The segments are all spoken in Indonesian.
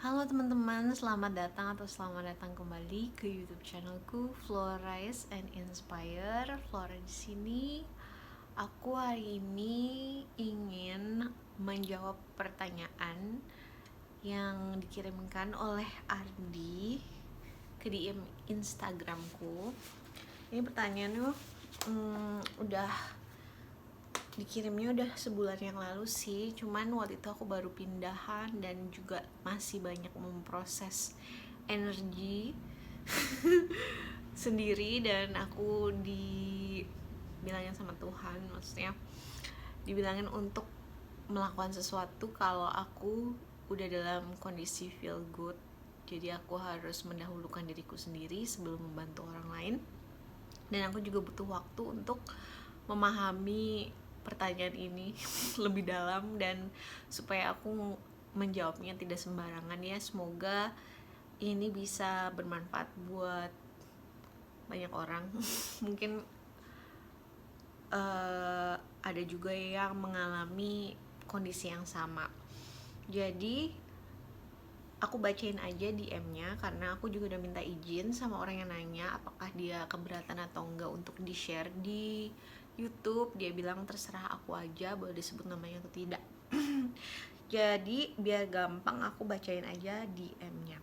Halo teman-teman, selamat datang atau selamat datang kembali ke YouTube channelku Flores and Inspire. Flora di sini. Aku hari ini ingin menjawab pertanyaan yang dikirimkan oleh Ardi ke DM Instagramku. Ini pertanyaannya udah dikirimnya udah sebulan yang lalu sih, cuman waktu itu aku baru pindahan dan juga masih banyak memproses energi sendiri, dan aku dibilangin sama Tuhan, maksudnya dibilangin untuk melakukan sesuatu kalau aku udah dalam kondisi feel good. Jadi aku harus mendahulukan diriku sendiri sebelum membantu orang lain, dan aku juga butuh waktu untuk memahami pertanyaan ini lebih dalam dan supaya aku menjawabnya tidak sembarangan ya. Semoga ini bisa bermanfaat buat banyak orang. Mungkin ada juga yang mengalami kondisi yang sama. Jadi aku bacain aja DM-nya karena aku juga udah minta izin sama orang yang nanya apakah dia keberatan atau enggak untuk di-share di YouTube. Dia bilang terserah aku aja boleh disebut namanya atau tidak. Jadi biar gampang aku bacain aja DM-nya.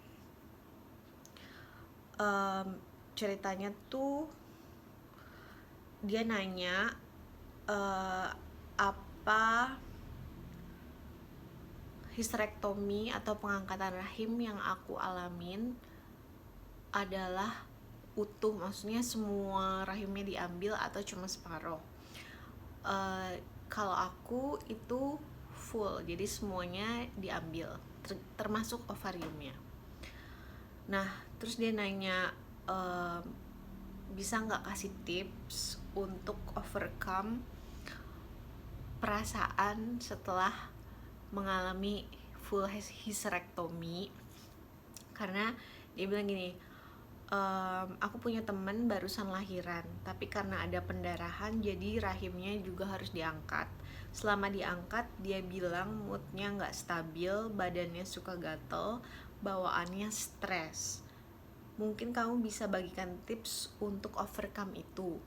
Ceritanya tuh dia nanya apa histerektomi atau pengangkatan rahim yang aku alamin adalah utuh, maksudnya semua rahimnya diambil atau cuma separuh. Kalau aku itu full, jadi semuanya diambil, termasuk ovariumnya. Nah, terus dia nanya bisa nggak kasih tips untuk overcome perasaan setelah mengalami full hysterectomy. Karena dia bilang gini, aku punya temen barusan lahiran, tapi karena ada pendarahan jadi rahimnya juga harus diangkat. Selama diangkat dia bilang moodnya gak stabil, badannya suka gatel, bawaannya stres. Mungkin kamu bisa bagikan tips untuk overcome itu.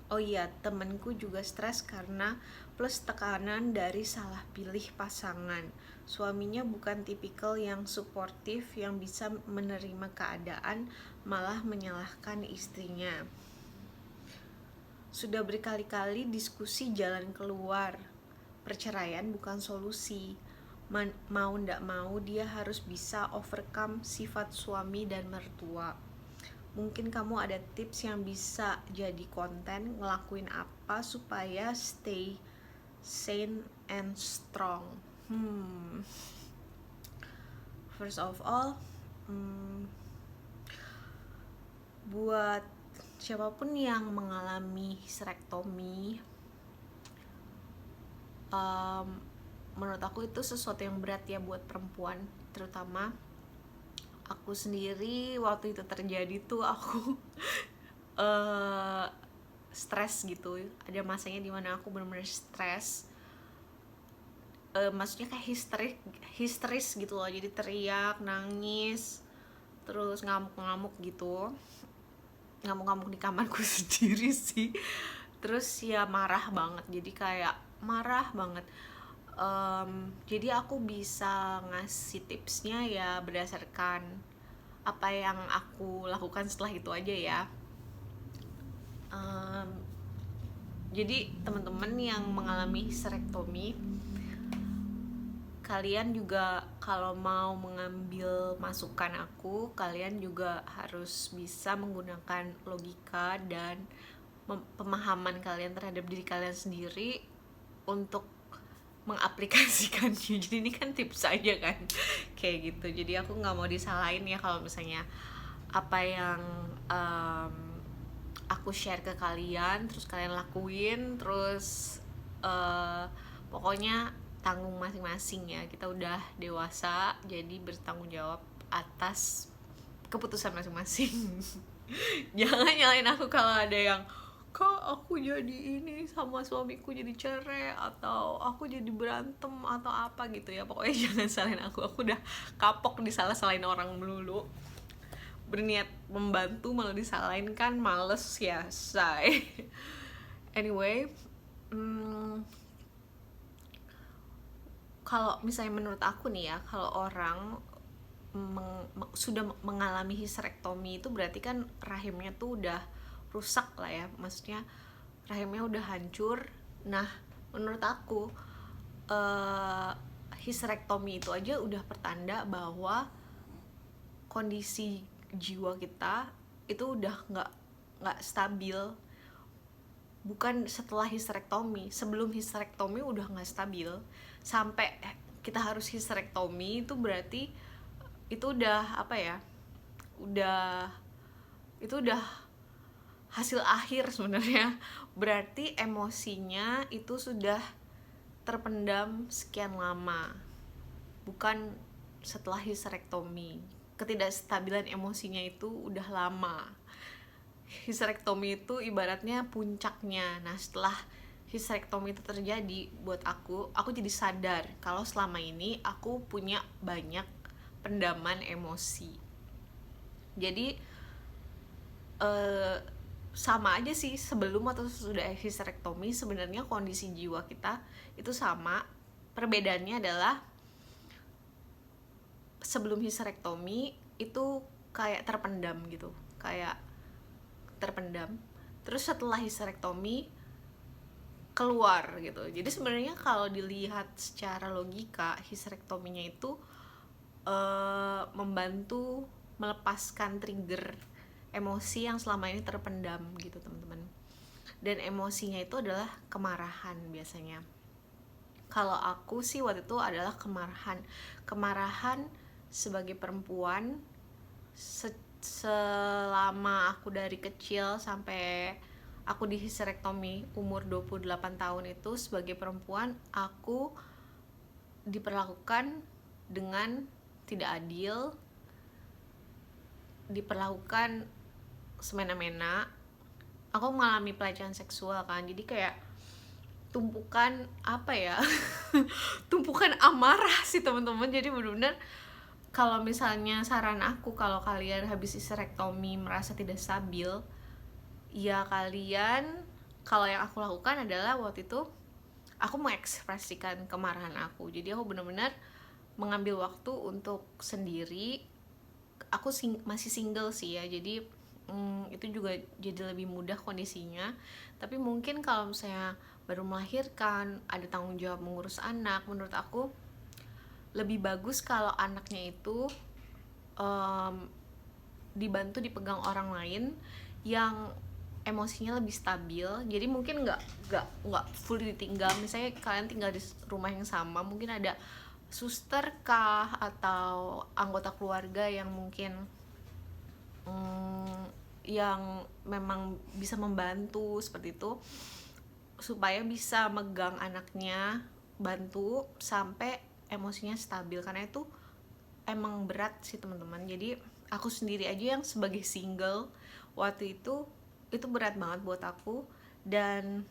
Oh iya, temenku juga stres karena plus tekanan dari salah pilih pasangan. Suaminya bukan tipikal yang suportif, yang bisa menerima keadaan, malah menyalahkan istrinya. Sudah berkali-kali diskusi jalan keluar. Perceraian bukan solusi. Mau ndak mau dia harus bisa overcome sifat suami dan mertua. Mungkin kamu ada tips yang bisa jadi konten, ngelakuin apa supaya stay sane and strong. First of all, buat siapapun yang mengalami hysterectomy, menurut aku itu sesuatu yang berat ya buat perempuan, terutama aku sendiri. Waktu itu terjadi tuh aku stres gitu. Ada masanya dimana aku benar-benar stres, maksudnya kayak histeris gitu loh. Jadi teriak, nangis, terus ngamuk-ngamuk gitu, ngamuk-ngamuk di kamarku sendiri sih. Terus ya marah banget, jadi kayak marah banget. Jadi aku bisa ngasih tipsnya ya berdasarkan apa yang aku lakukan setelah itu aja ya. Jadi teman-teman yang mengalami hysterectomy, kalian juga kalau mau mengambil masukan aku, kalian juga harus bisa menggunakan logika dan pemahaman kalian terhadap diri kalian sendiri untuk mengaplikasikannya. Jadi ini kan tips aja kan kayak gitu. Jadi aku nggak mau disalahin ya kalau misalnya apa yang aku share ke kalian terus kalian lakuin, terus pokoknya tanggung masing-masing ya. Kita udah dewasa, jadi bertanggung jawab atas keputusan masing-masing. Jangan nyalain aku kalau ada yang kak aku jadi ini sama suamiku jadi cerai atau aku jadi berantem atau apa gitu ya, pokoknya jangan salahin aku udah kapok disalah-salahin orang melulu, berniat membantu malah disalahin kan males ya say. Anyway, kalau misalnya menurut aku nih ya, kalau orang sudah mengalami histerektomi itu berarti kan rahimnya tuh udah rusak lah ya, maksudnya rahimnya udah hancur. Nah, menurut aku histerektomi itu aja udah pertanda bahwa kondisi jiwa kita itu udah nggak stabil. Bukan setelah histerektomi, sebelum histerektomi udah nggak stabil, sampai kita harus histerektomi itu berarti itu udah apa ya, itu udah hasil akhir sebenarnya. Berarti emosinya itu sudah terpendam sekian lama, bukan setelah histerektomi. Ketidakstabilan emosinya itu udah lama. Histerektomi itu ibaratnya puncaknya. Nah, setelah histerektomi itu terjadi, buat aku jadi sadar kalau selama ini aku punya banyak pendaman emosi. Jadi sama aja sih, sebelum atau sesudah histerektomi sebenarnya kondisi jiwa kita itu sama. Perbedaannya adalah sebelum histerektomi itu kayak terpendam gitu, kayak terpendam. Terus setelah histerektomi keluar gitu. Jadi sebenarnya kalau dilihat secara logika, histerektominya itu membantu melepaskan trigger emosi yang selama ini terpendam gitu teman-teman. Dan emosinya itu adalah kemarahan biasanya. Kalau aku sih waktu itu adalah kemarahan sebagai perempuan. Selama aku dari kecil sampai aku di histerektomi umur 28 tahun itu, sebagai perempuan aku diperlakukan dengan tidak adil, diperlakukan semena-mena. Aku mengalami pelecehan seksual kan, jadi kayak tumpukan apa ya tumpukan amarah sih teman-teman. Jadi benar-benar kalau misalnya saran aku, kalau kalian habis histerektomi merasa tidak stabil, ya kalian, kalau yang aku lakukan adalah waktu itu aku mengekspresikan kemarahan aku. Jadi aku benar-benar mengambil waktu untuk sendiri. Aku masih single sih ya, jadi itu juga jadi lebih mudah kondisinya. Tapi mungkin kalau misalnya baru melahirkan, ada tanggung jawab mengurus anak, menurut aku lebih bagus kalau anaknya itu dibantu dipegang orang lain yang emosinya lebih stabil. Jadi mungkin nggak full ditinggal, misalnya kalian tinggal di rumah yang sama, mungkin ada suster kah atau anggota keluarga yang mungkin yang memang bisa membantu seperti itu, supaya bisa megang anaknya, bantu sampai emosinya stabil. Karena itu emang berat sih teman-teman. Jadi aku sendiri aja yang sebagai single waktu itu berat banget buat aku. Dan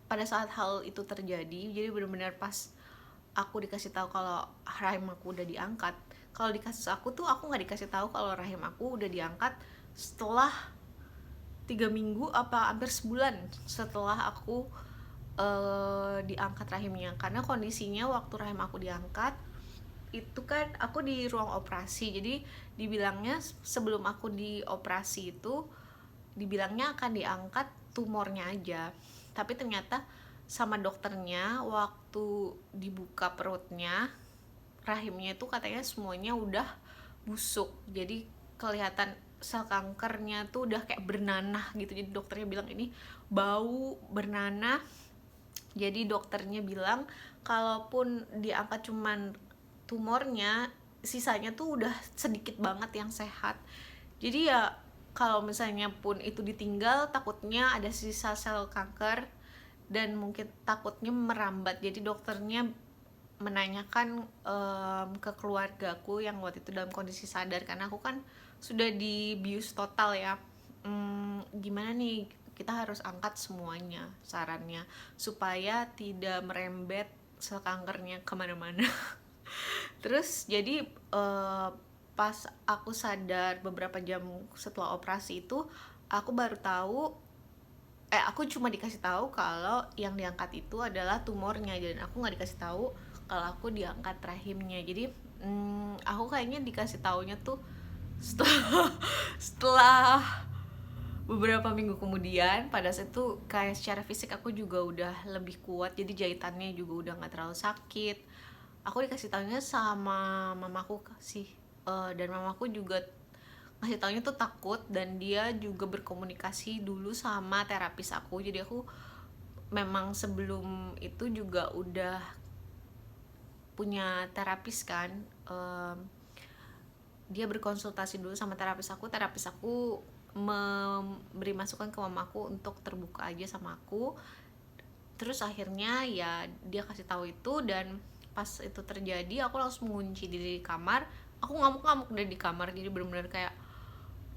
pada saat hal itu terjadi, jadi benar-benar pas aku dikasih tahu kalau rahim aku udah diangkat. Kalau di kasus aku tuh aku nggak dikasih tahu kalau rahim aku udah diangkat setelah 3 minggu apa hampir sebulan setelah aku diangkat rahimnya. Karena kondisinya waktu rahim aku diangkat itu kan aku di ruang operasi, jadi dibilangnya sebelum aku dioperasi itu dibilangnya akan diangkat tumornya aja. Tapi ternyata sama dokternya waktu dibuka perutnya, rahimnya itu katanya semuanya udah busuk. Jadi kelihatan sel kankernya tuh udah kayak bernanah gitu. Jadi dokternya bilang ini bau bernanah. Jadi dokternya bilang kalaupun diangkat cuman tumornya, sisanya tuh udah sedikit banget yang sehat. Jadi ya kalau misalnya pun itu ditinggal, takutnya ada sisa sel kanker dan mungkin takutnya merambat. Jadi dokternya menanyakan ke keluargaku yang waktu itu dalam kondisi sadar, karena aku kan sudah dibius total ya. Gimana nih kita harus angkat semuanya sarannya supaya tidak merembet sel kankernya kemana-mana. Terus jadi pas aku sadar beberapa jam setelah operasi itu, aku baru tahu, aku cuma dikasih tahu kalau yang diangkat itu adalah tumornya, dan aku nggak dikasih tahu kalau aku diangkat rahimnya. Jadi aku kayaknya dikasih taunya tuh setelah setelah beberapa minggu kemudian. Pada saat itu kayak secara fisik aku juga udah lebih kuat, jadi jahitannya juga udah nggak terlalu sakit. Aku dikasih taunya sama mamaku sih, dan mamaku juga ngasih taunya tuh takut, dan dia juga berkomunikasi dulu sama terapis aku. Jadi aku memang sebelum itu juga udah punya terapis kan. Dia berkonsultasi dulu sama terapis aku memberi masukan ke mamaku untuk terbuka aja sama aku. Terus akhirnya ya dia kasih tahu itu, dan pas itu terjadi aku langsung mengunci diri di kamar. Aku ngamuk-ngamuk dari di kamar, jadi benar-benar kayak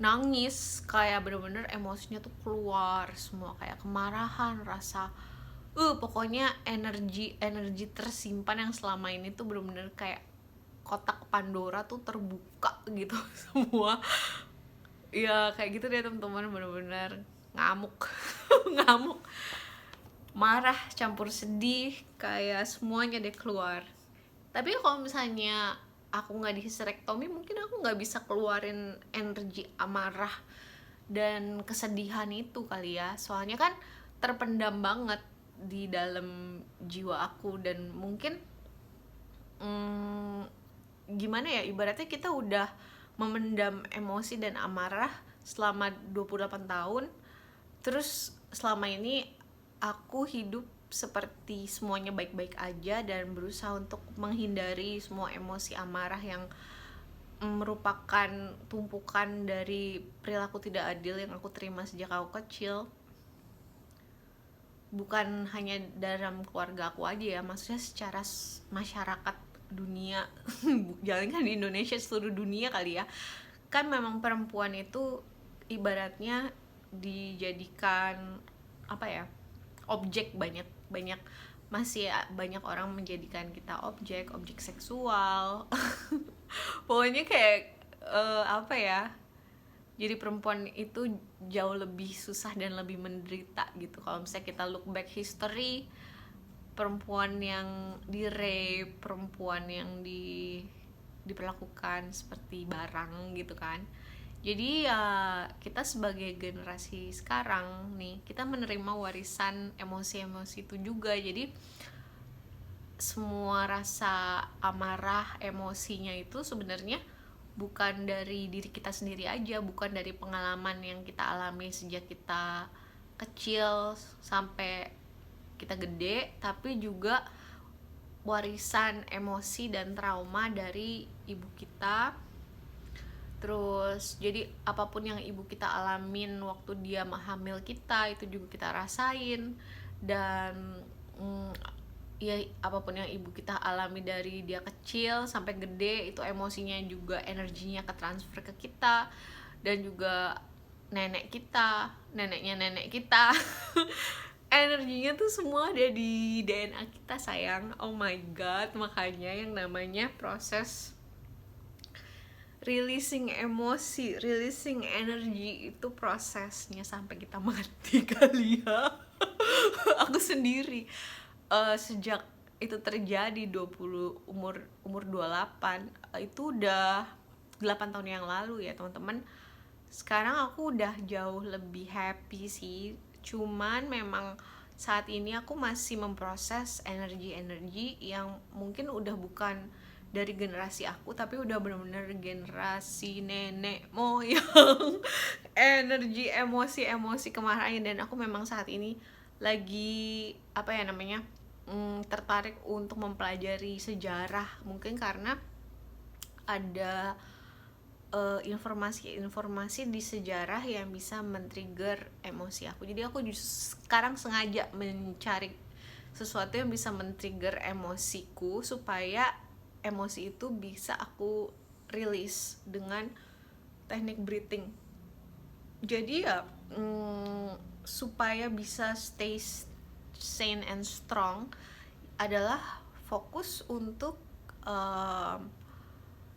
nangis, kayak bener-bener emosinya tuh keluar semua, kayak kemarahan, rasa pokoknya energi tersimpan yang selama ini tuh bener-bener kayak kotak Pandora tuh terbuka gitu semua. Ya kayak gitu deh teman-teman, bener-bener ngamuk. Ngamuk, marah campur sedih, kayak semuanya deh keluar. Tapi kalau misalnya aku nggak di hysterektomi, mungkin aku nggak bisa keluarin energi amarah dan kesedihan itu kali ya. Soalnya kan terpendam banget di dalam jiwa aku, dan mungkin gimana ya, ibaratnya kita udah memendam emosi dan amarah selama 28 tahun. Terus selama ini aku hidup seperti semuanya baik-baik aja, dan berusaha untuk menghindari semua emosi amarah yang merupakan tumpukan dari perilaku tidak adil yang aku terima sejak aku kecil. Bukan hanya dalam keluarga aku aja ya, maksudnya secara masyarakat dunia. Jangan kan di Indonesia, seluruh dunia kali ya. Kan memang perempuan itu ibaratnya dijadikan apa ya, objek. Banyak masih banyak orang menjadikan kita objek seksual. Pokoknya kayak apa ya, jadi perempuan itu jauh lebih susah dan lebih menderita gitu. Kalau misalnya kita look back history, perempuan yang di rape, perempuan yang diperlakukan seperti barang gitu kan. Jadi ya kita sebagai generasi sekarang nih, kita menerima warisan emosi-emosi itu juga. Jadi semua rasa amarah, emosinya itu sebenarnya bukan dari diri kita sendiri aja, bukan dari pengalaman yang kita alami sejak kita kecil sampai kita gede, tapi juga warisan emosi dan trauma dari ibu kita. Terus jadi apapun yang ibu kita alamin waktu dia hamil kita, itu juga kita rasain. Dan ya apapun yang ibu kita alami dari dia kecil sampai gede, itu emosinya juga, energinya ketransfer ke kita. Dan juga nenek kita, neneknya nenek kita. Energinya tuh semua ada di DNA kita sayang. Oh my god, makanya yang namanya proses releasing emosi, releasing energi itu prosesnya sampai kita mati kali ya. Aku sendiri sejak itu terjadi umur 28, itu udah 8 tahun yang lalu ya teman-teman. Sekarang aku udah jauh lebih happy sih. Cuman memang saat ini aku masih memproses energi-energi yang mungkin udah bukan dari generasi aku, tapi udah benar-benar generasi nenek moyang. Energi emosi kemarahan. Dan aku memang saat ini lagi apa ya namanya, tertarik untuk mempelajari sejarah. Mungkin karena ada informasi di sejarah yang bisa men-trigger emosi aku. Jadi aku sekarang sengaja mencari sesuatu yang bisa men-trigger emosiku, supaya emosi itu bisa aku release dengan teknik breathing. Jadi ya supaya bisa stay sane and strong adalah fokus untuk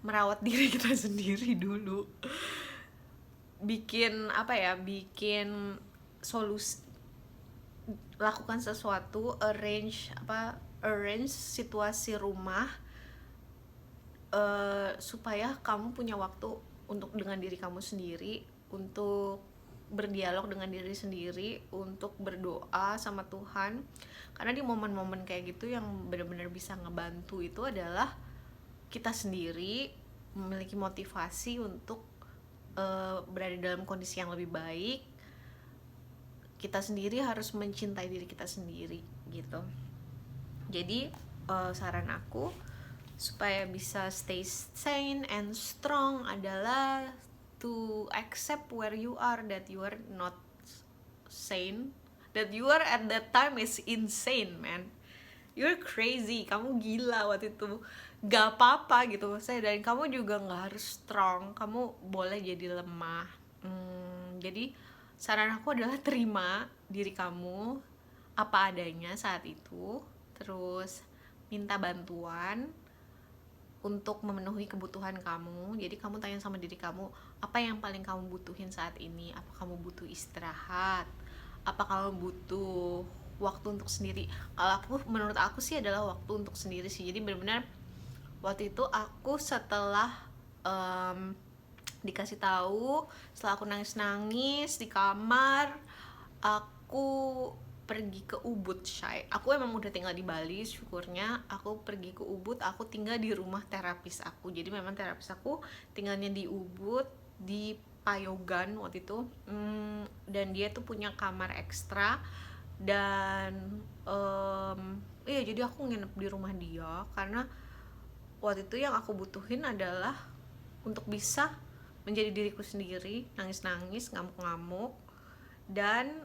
merawat diri kita sendiri dulu. Bikin solusi, lakukan sesuatu, arrange situasi rumah supaya kamu punya waktu untuk dengan diri kamu sendiri, untuk berdialog dengan diri sendiri, untuk berdoa sama Tuhan. Karena di momen-momen kayak gitu yang benar-benar bisa ngebantu itu adalah kita sendiri memiliki motivasi untuk berada dalam kondisi yang lebih baik. Kita sendiri harus mencintai diri kita sendiri gitu. Jadi saran aku supaya bisa stay sane and strong adalah to accept where you are, that you are not sane, that you are at that time is insane, man. You're crazy, kamu gila waktu itu. Gak apa-apa gitu maksudnya, dan kamu juga gak harus strong, kamu boleh jadi lemah. Jadi saran aku adalah terima diri kamu apa adanya saat itu, terus minta bantuan untuk memenuhi kebutuhan kamu. Jadi kamu tanya sama diri kamu, apa yang paling kamu butuhin saat ini? Apa kamu butuh istirahat? Apa kamu butuh waktu untuk sendiri? Kalau menurut aku sih adalah waktu untuk sendiri sih. Jadi benar-benar waktu itu aku setelah dikasih tahu, setelah aku nangis-nangis di kamar, aku pergi ke Ubud, Shay. Aku emang udah tinggal di Bali, syukurnya aku pergi ke Ubud, aku tinggal di rumah terapis aku. Jadi memang terapis aku tinggalnya di Ubud, di Payogan waktu itu. Dan dia tuh punya kamar ekstra. Dan iya, jadi aku nginep di rumah dia karena waktu itu yang aku butuhin adalah untuk bisa menjadi diriku sendiri, nangis-nangis, ngamuk-ngamuk, dan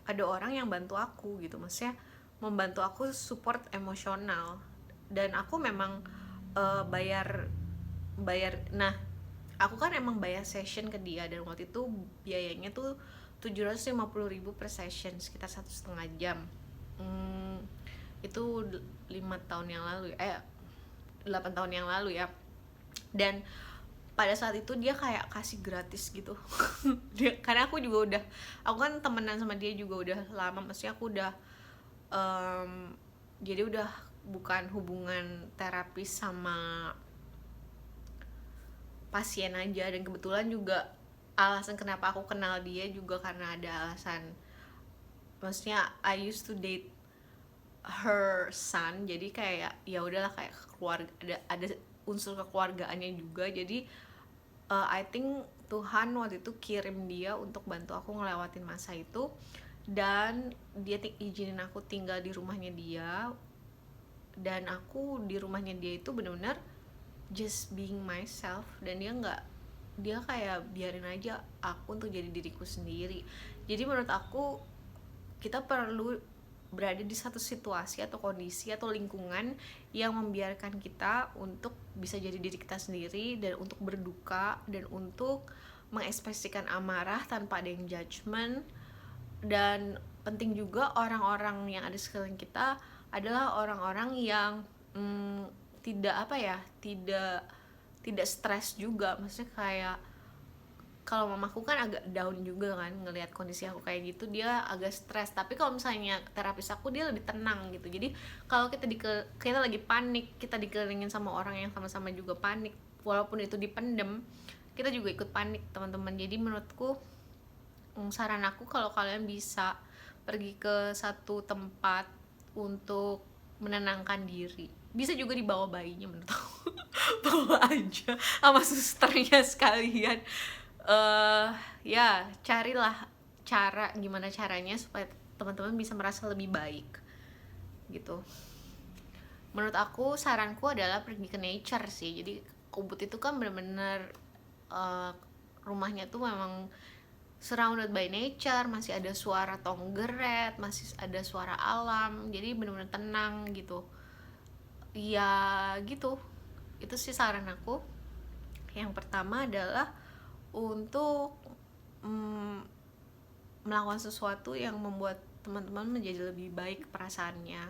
ada orang yang bantu aku gitu, maksudnya membantu aku support emosional. Dan aku memang bayar. Nah, aku kan emang bayar session ke dia, dan waktu itu biayanya tuh 750.000 per session, sekitar 1,5 jam. Itu 8 tahun yang lalu ya. Dan pada saat itu dia kayak kasih gratis gitu. Karena aku kan temenan sama dia juga udah lama, maksudnya aku udah jadi udah bukan hubungan terapis sama pasien aja. Dan kebetulan juga alasan kenapa aku kenal dia juga karena ada alasan, maksudnya I used to date her son, jadi kayak ya udahlah, kayak keluarga, ada unsur kekeluargaannya juga. Jadi I think Tuhan waktu itu kirim dia untuk bantu aku ngelewatin masa itu. Dan dia izinin aku tinggal di rumahnya dia. Dan aku di rumahnya dia itu benar-benar just being myself. Dan dia kayak biarin aja aku untuk jadi diriku sendiri. Jadi menurut aku kita perlu berada di satu situasi atau kondisi atau lingkungan yang membiarkan kita untuk bisa jadi diri kita sendiri, dan untuk berduka, dan untuk mengekspresikan amarah tanpa ada yang judgement. Dan penting juga orang-orang yang ada sekeliling kita adalah orang-orang yang tidak stres juga. Maksudnya kayak kalau mamaku kan agak down juga kan ngelihat kondisi aku kayak gitu, dia agak stres. Tapi kalau misalnya terapis aku, dia lebih tenang gitu. Jadi kalau kita lagi panik, kita dikelilingin sama orang yang sama-sama juga panik, walaupun itu dipendem, kita juga ikut panik, teman-teman. Jadi menurutku saran aku, kalau kalian bisa pergi ke satu tempat untuk menenangkan diri, bisa juga dibawa bayinya menurut aku. Bawa aja sama susternya sekalian. Ya carilah gimana caranya supaya teman-teman bisa merasa lebih baik gitu. Menurut aku, saranku adalah pergi ke nature sih. Jadi Ubud itu kan benar-benar rumahnya tuh memang surrounded by nature, masih ada suara tonggeret, masih ada suara alam, jadi benar-benar tenang gitu. Ya gitu, itu sih saran aku. Yang pertama adalah untuk melakukan sesuatu yang membuat teman-teman menjadi lebih baik perasaannya.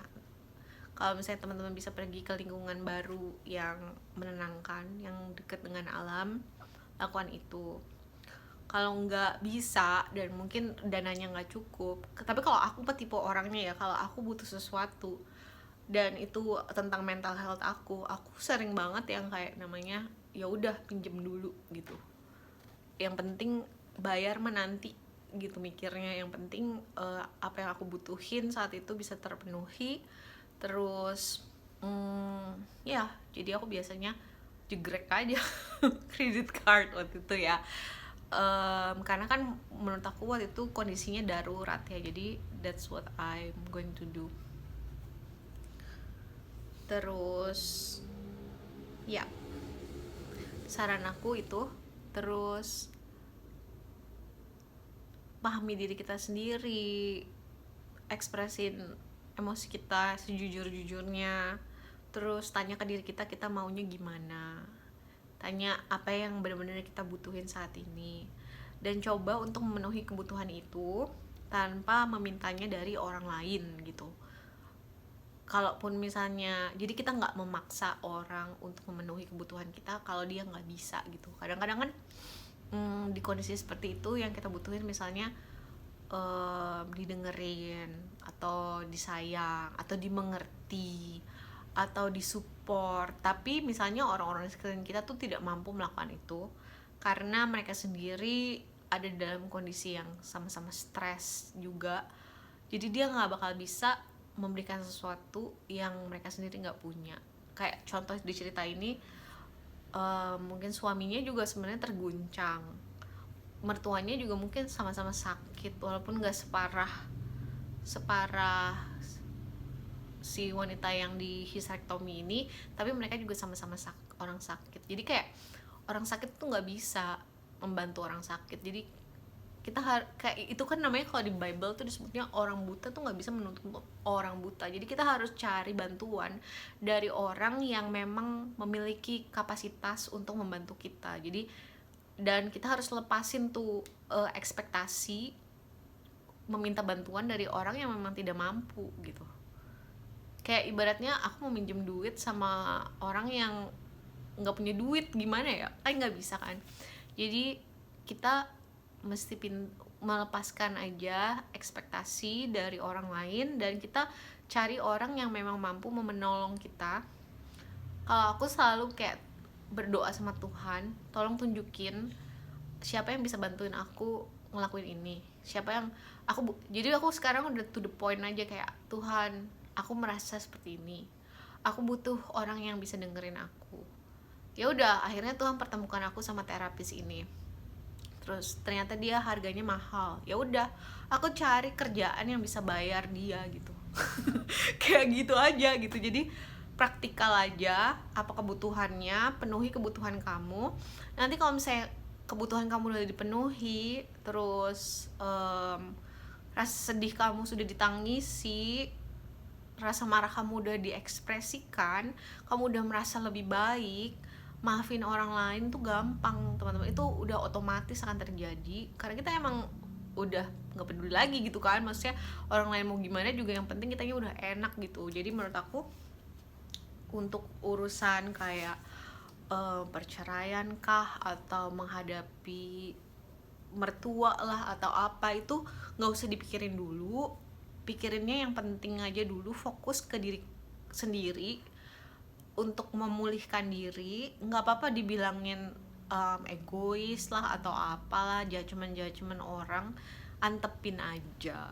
Kalau misalnya teman-teman bisa pergi ke lingkungan baru yang menenangkan, yang dekat dengan alam, lakukan itu. Kalau nggak bisa dan mungkin dananya nggak cukup, tapi kalau aku tipe orangnya ya, kalau aku butuh sesuatu dan itu tentang mental health aku sering banget yang kayak namanya ya udah pinjem dulu gitu. Yang penting bayar menanti gitu mikirnya. Yang penting apa yang aku butuhin saat itu bisa terpenuhi. Terus ya jadi aku biasanya jegrek aja credit card waktu itu ya. Karena kan menurut aku waktu itu kondisinya darurat ya, jadi that's what I'm going to do. Terus ya saran aku itu, terus pahami diri kita sendiri, ekspresin emosi kita sejujur-jujurnya, terus tanya ke diri kita maunya gimana, tanya apa yang benar-benar kita butuhin saat ini, dan coba untuk memenuhi kebutuhan itu tanpa memintanya dari orang lain gitu. Kalaupun misalnya, jadi kita nggak memaksa orang untuk memenuhi kebutuhan kita kalau dia nggak bisa gitu. Kadang-kadang kan di kondisi seperti itu yang kita butuhin misalnya didengerin atau disayang atau dimengerti atau disupport, tapi misalnya orang-orang di sekeliling kita tuh tidak mampu melakukan itu karena mereka sendiri ada dalam kondisi yang sama-sama stres juga, jadi dia nggak bakal bisa memberikan sesuatu yang mereka sendiri nggak punya. Kayak contoh di cerita ini, mungkin suaminya juga sebenarnya terguncang, mertuanya juga mungkin sama-sama sakit walaupun nggak separah si wanita yang di hysterectomy ini, tapi mereka juga sama-sama orang sakit. Jadi kayak orang sakit tuh nggak bisa membantu orang sakit. Jadi kita kayak itu kan namanya kalau di Bible tuh disebutnya orang buta tuh nggak bisa menuntut orang buta. Jadi kita harus cari bantuan dari orang yang memang memiliki kapasitas untuk membantu kita. Jadi dan kita harus lepasin tuh ekspektasi meminta bantuan dari orang yang memang tidak mampu gitu. Kayak ibaratnya aku mau minjem duit sama orang yang nggak punya duit, gimana ya, kan nggak bisa kan. Jadi kita mesti melepaskan aja ekspektasi dari orang lain dan kita cari orang yang memang mampu menolong kita. Kalau aku selalu kayak berdoa sama Tuhan, tolong tunjukin siapa yang bisa bantuin aku ngelakuin ini, siapa yang jadi aku sekarang udah to the point aja, kayak Tuhan, aku merasa seperti ini, aku butuh orang yang bisa dengerin aku. Ya udah, akhirnya Tuhan pertemukan aku sama terapis ini. Terus ternyata dia harganya mahal. Ya udah, aku cari kerjaan yang bisa bayar dia gitu. Kayak gitu aja gitu. Jadi praktikal aja apa kebutuhannya, penuhi kebutuhan kamu. Nanti kalau misalnya kebutuhan kamu udah dipenuhi, terus rasa sedih kamu sudah ditangisi, rasa marah kamu udah diekspresikan, kamu udah merasa lebih baik, maafin orang lain tuh gampang teman-teman. Itu udah otomatis akan terjadi karena kita emang udah nggak peduli lagi gitu kan. Maksudnya orang lain mau gimana juga, yang penting kitanya udah enak gitu. Jadi menurut aku untuk urusan kayak perceraian kah atau menghadapi mertua lah atau apa, itu nggak usah dipikirin dulu. Pikirinnya yang penting aja dulu, fokus ke diri sendiri untuk memulihkan diri. Nggak apa-apa dibilangin egois lah atau apalah, judgement orang, antepin aja.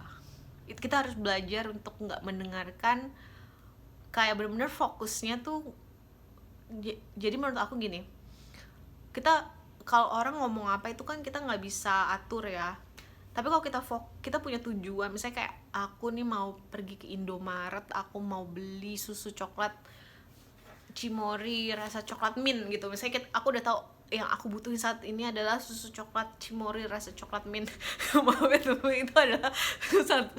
Kita harus belajar untuk nggak mendengarkan, kayak benar-benar fokusnya tuh. Jadi menurut aku gini, kita kalau orang ngomong apa itu kan kita nggak bisa atur ya. Tapi kalau kita punya tujuan, misalnya kayak aku nih mau pergi ke Indomaret, aku mau beli susu coklat Cimory rasa coklat mint gitu. Misalnya aku udah tahu yang aku butuhin saat ini adalah susu coklat Cimory rasa coklat mint. Maaf ya teman, itu adalah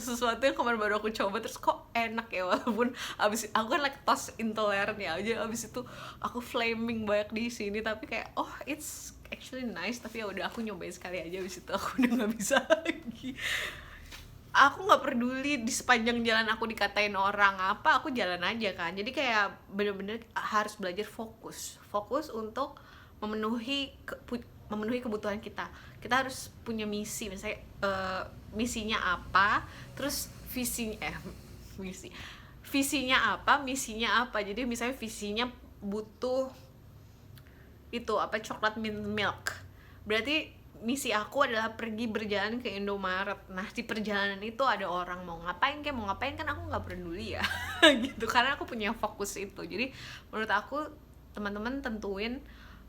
sesuatu yang kemarin baru aku coba, terus kok enak ya, walaupun abis aku kan lactose intolerant ya, aja abis itu aku flaming banyak di sini, tapi kayak it's actually nice, tapi ya udah aku nyobain sekali aja, abis itu aku udah nggak bisa lagi. Aku nggak peduli di sepanjang jalan aku dikatain orang apa, aku jalan aja kan. Jadi kayak bener-bener harus belajar fokus untuk memenuhi kebutuhan kita. Kita harus punya misi, misalnya misinya apa, terus visinya apa, misinya apa. Jadi misalnya visinya butuh itu apa, coklat mint milk, berarti misi aku adalah pergi berjalan ke Indomaret. Nah di perjalanan itu ada orang mau ngapain kan aku nggak peduli ya gitu, karena aku punya fokus itu. Jadi menurut aku teman-teman tentuin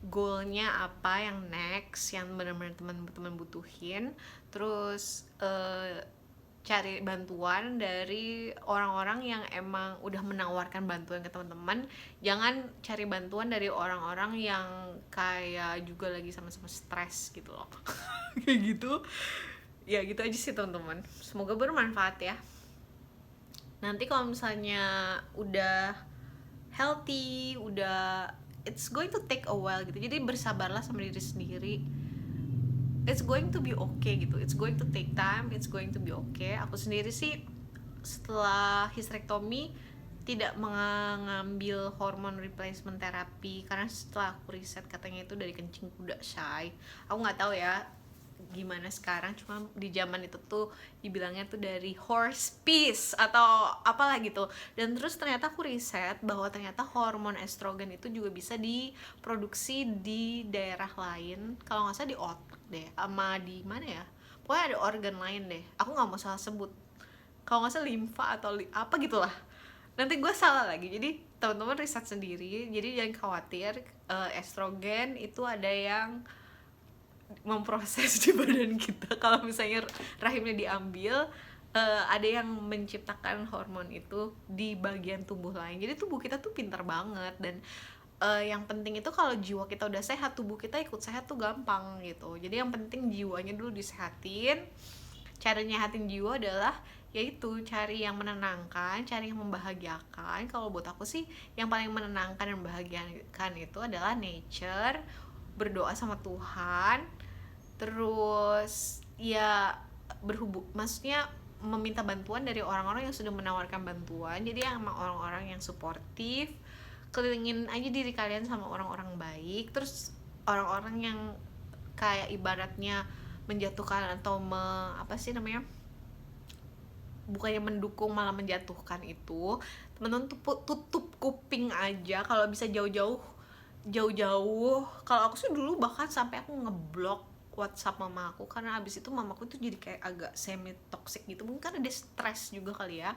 goalnya apa yang next, yang benar-benar teman-teman butuhin, terus cari bantuan dari orang-orang yang emang udah menawarkan bantuan ke teman-teman. Jangan cari bantuan dari orang-orang yang kayak juga lagi sama-sama stres gitu loh kayak gitu ya. Gitu aja sih teman-teman, semoga bermanfaat ya. Nanti kalau misalnya udah healthy, udah, it's going to take a while gitu, jadi bersabarlah sama diri sendiri. It's going to be okay gitu, it's going to take time, it's going to be okay. Aku sendiri sih setelah hysterectomy tidak mengambil hormone replacement therapy, karena setelah aku riset katanya itu dari kencing kuda, Shay. Aku nggak tahu ya gimana sekarang, cuma di zaman itu tuh dibilangnya tuh dari horse piss atau apalah gitu. Dan terus ternyata aku riset bahwa ternyata hormon estrogen itu juga bisa diproduksi di daerah lain, kalau nggak salah di otak deh, sama di mana ya, pokoknya ada organ lain deh, aku nggak mau salah sebut, kalau nggak salah limfa atau apa gitulah, nanti gue salah lagi. Jadi teman-teman riset sendiri, jadi jangan khawatir. Estrogen itu ada yang memproses di badan kita. Kalau misalnya rahimnya diambil, ada yang menciptakan hormon itu di bagian tubuh lain. Jadi tubuh kita tuh pintar banget. Dan yang penting itu kalau jiwa kita udah sehat, tubuh kita ikut sehat tuh gampang gitu. Jadi yang penting jiwanya dulu disehatin. Cara nyehatin jiwa adalah yaitu cari yang menenangkan, cari yang membahagiakan. Kalau buat aku sih yang paling menenangkan dan membahagiakan itu adalah nature, berdoa sama Tuhan, terus ya maksudnya meminta bantuan dari orang-orang yang sudah menawarkan bantuan. Jadi yang emang orang-orang yang suportif, kelilingin aja diri kalian sama orang-orang baik. Terus orang-orang yang kayak ibaratnya menjatuhkan atau apa sih namanya, bukannya mendukung malah menjatuhkan, itu teman-teman tutup kuping aja. Kalau bisa jauh-jauh. Kalau aku sih dulu bahkan sampai aku ngeblok WhatsApp mama aku, karena abis itu mamaku tuh jadi kayak agak semi toxic gitu, mungkin karena dia stres juga kali ya.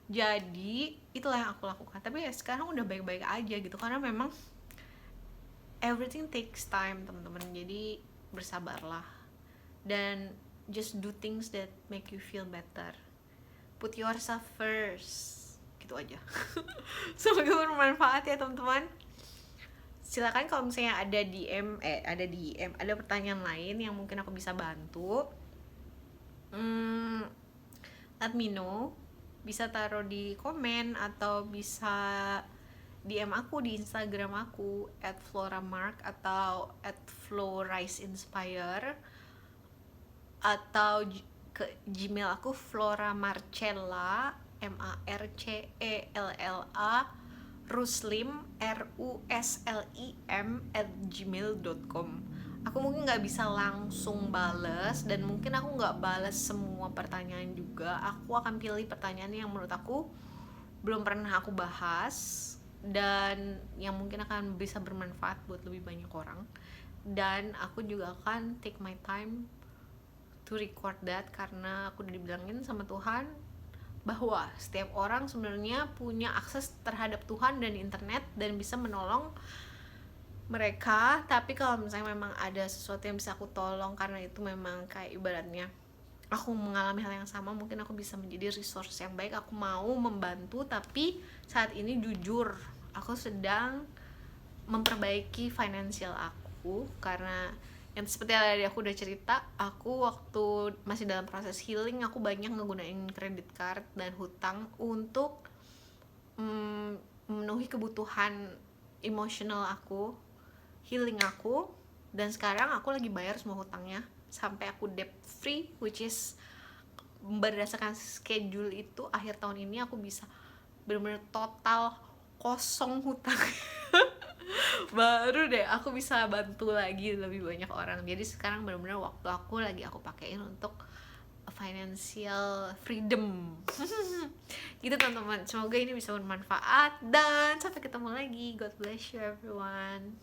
Jadi itulah yang aku lakukan. Tapi ya sekarang udah baik-baik aja gitu, karena memang everything takes time teman-teman. Jadi bersabarlah dan just do things that make you feel better. Put yourself first, gitu aja. Semoga bermanfaat ya teman-teman. Silakan kalau misalnya ada ada pertanyaan lain yang mungkin aku bisa bantu, let me know. Bisa taruh di komen atau bisa DM aku di Instagram aku @floramark atau @floriceinspire, atau ke Gmail aku floramarcella MARCELLA ruslim RUSLIM Aku mungkin nggak bisa langsung bales, dan mungkin aku nggak bales semua pertanyaan juga. Aku akan pilih pertanyaan yang menurut aku belum pernah aku bahas dan yang mungkin akan bisa bermanfaat buat lebih banyak orang. Dan aku juga akan take my time to record that, karena aku udah dibilangin sama Tuhan bahwa setiap orang sebenarnya punya akses terhadap Tuhan dan internet dan bisa menolong mereka. Tapi kalau misalnya memang ada sesuatu yang bisa aku tolong, karena itu memang kayak ibaratnya aku mengalami hal yang sama, mungkin aku bisa menjadi resource yang baik. Aku mau membantu, tapi saat ini jujur aku sedang memperbaiki finansial aku, karena yang seperti yang tadi aku udah cerita, aku waktu masih dalam proses healing, aku banyak ngegunain credit card dan hutang untuk memenuhi kebutuhan emosional aku, healing aku. Dan sekarang aku lagi bayar semua hutangnya sampai aku debt free, which is berdasarkan schedule itu akhir tahun ini aku bisa benar-benar total kosong hutang. Baru deh aku bisa bantu lagi lebih banyak orang. Jadi sekarang benar-benar waktu aku lagi aku pakein untuk financial freedom. Gitu teman-teman, semoga ini bisa bermanfaat dan sampai ketemu lagi. God bless you everyone.